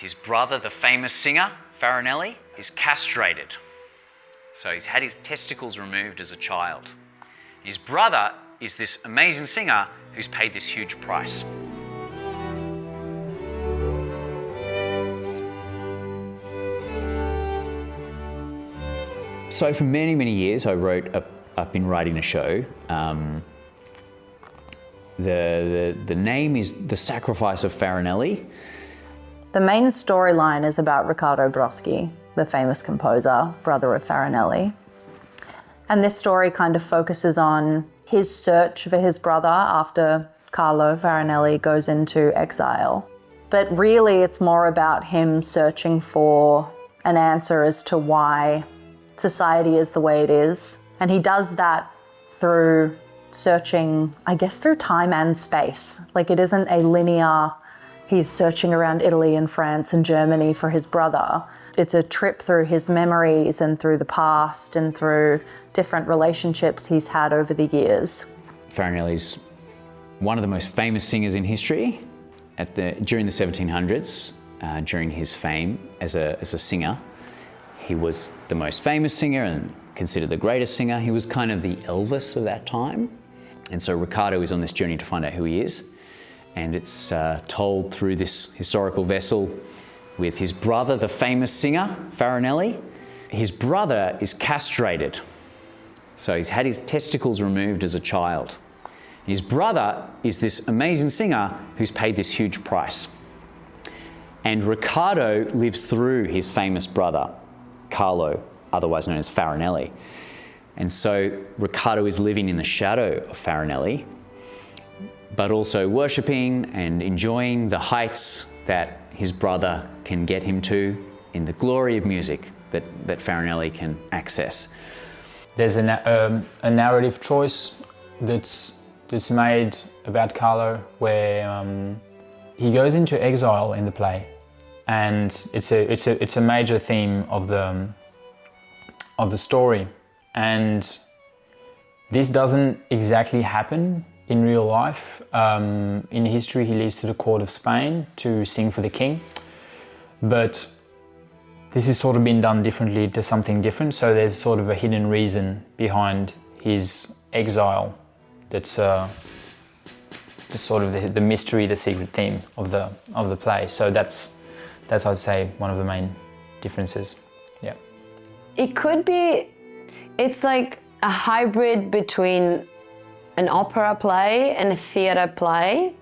His brother, the famous singer, Farinelli, is castrated. So he's had his testicles removed as a child. His brother is this amazing singer who's paid this huge price. So for many, many years, I've been writing a show. The name is The Sacrifice of Farinelli. The main storyline is about Riccardo Broschi, the famous composer, brother of Farinelli. And this story kind of focuses on his search for his brother after Carlo Farinelli goes into exile. But really it's more about him searching for an answer as to why society is the way it is. And he does that through searching, I guess, through time and space. Like, it isn't a linear, he's searching around Italy and France and Germany for his brother. It's a trip through his memories and through the past and through different relationships he's had over the years. Farinelli's one of the most famous singers in history during the 1700s, during his fame as a singer. He was the most famous singer and considered the greatest singer. He was kind of the Elvis of that time. And so Riccardo is on this journey to find out who he is. And it's told through this historical vessel with his brother, the famous singer, Farinelli. His brother is castrated. So he's had his testicles removed as a child. His brother is this amazing singer who's paid this huge price. And Riccardo lives through his famous brother, Carlo, otherwise known as Farinelli. And so Riccardo is living in the shadow of Farinelli, but also worshipping and enjoying the heights that his brother can get him to in the glory of music that Farinelli can access. There's a narrative choice that's made about Carlo where he goes into exile in the play, and it's a major theme of the story. And this doesn't exactly happen in real life. In history, he leaves to the court of Spain to sing for the king. But this has sort of been done differently to something different. So there's sort of a hidden reason behind his exile. That's sort of the mystery, the secret theme of the play. So that's I'd say one of the main differences. Yeah. It could be. It's like a hybrid between an opera play and a theatre play,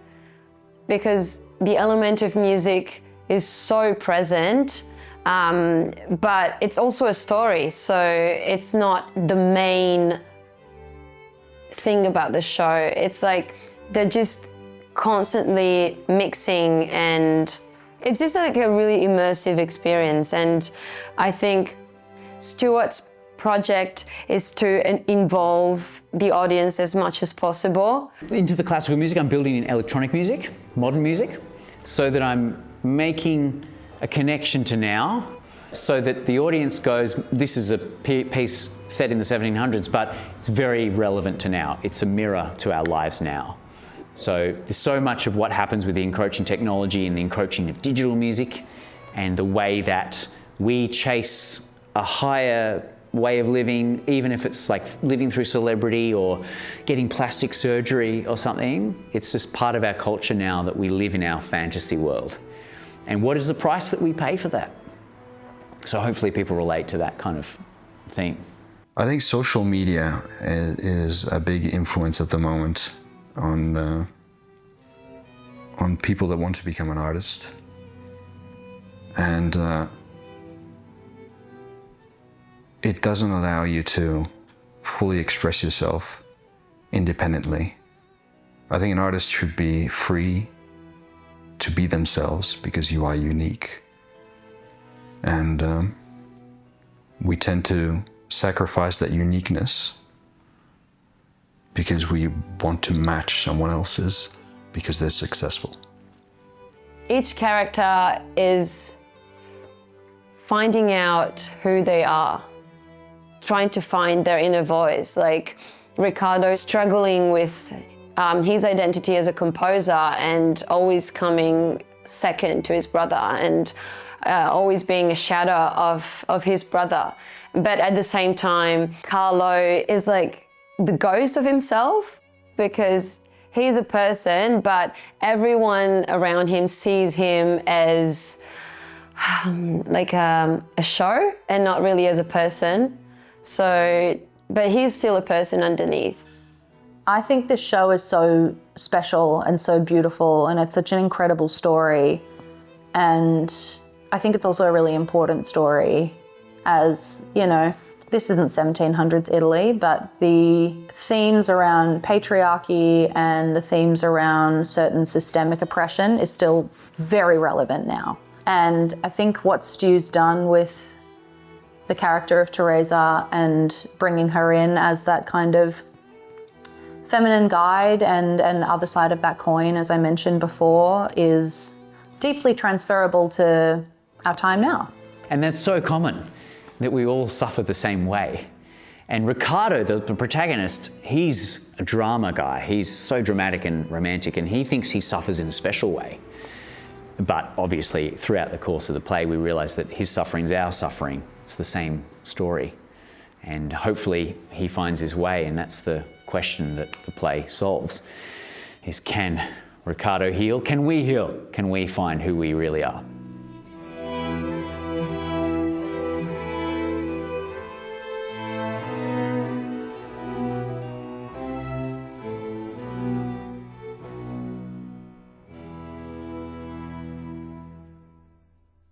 because the element of music is so present, but it's also a story, so it's not the main thing about the show. It's like they're just constantly mixing, and it's just like a really immersive experience. And I think Stuart's project is to involve the audience as much as possible. Into the classical music, I'm building in electronic music, modern music, so that I'm making a connection to now, so that the audience goes, this is a piece set in the 1700s, but it's very relevant to now. It's a mirror to our lives now. So there's so much of what happens with the encroaching technology and the encroaching of digital music and the way that we chase a higher way of living, even if it's like living through celebrity or getting plastic surgery or something. It's just part of our culture now that we live in our fantasy world. And what is the price that we pay for that? So hopefully people relate to that kind of thing. I think social media is a big influence at the moment on people that want to become an artist. And it doesn't allow you to fully express yourself independently. I think an artist should be free to be themselves because you are unique. And we tend to sacrifice that uniqueness because we want to match someone else's because they're successful. Each character is finding out who they are, trying to find their inner voice. Like Riccardo struggling with his identity as a composer and always coming second to his brother and always being a shadow of his brother. But at the same time, Carlo is like the ghost of himself, because he's a person, but everyone around him sees him as like a show and not really as a person. So, but he's still a person underneath. I think this show is so special and so beautiful, and it's such an incredible story. And I think it's also a really important story, as, you know, this isn't 1700s Italy, but the themes around patriarchy and the themes around certain systemic oppression is still very relevant now. And I think what Stu's done with the character of Teresa and bringing her in as that kind of feminine guide and other side of that coin, as I mentioned before, is deeply transferable to our time now. And that's so common, that we all suffer the same way. And Riccardo, the protagonist, he's a drama guy. He's so dramatic and romantic, and he thinks he suffers in a special way. But obviously, throughout the course of the play, we realize that his suffering's our suffering. It's the same story. And hopefully he finds his way, and that's the question that the play solves, is can Riccardo heal? Can we heal? Can we find who we really are?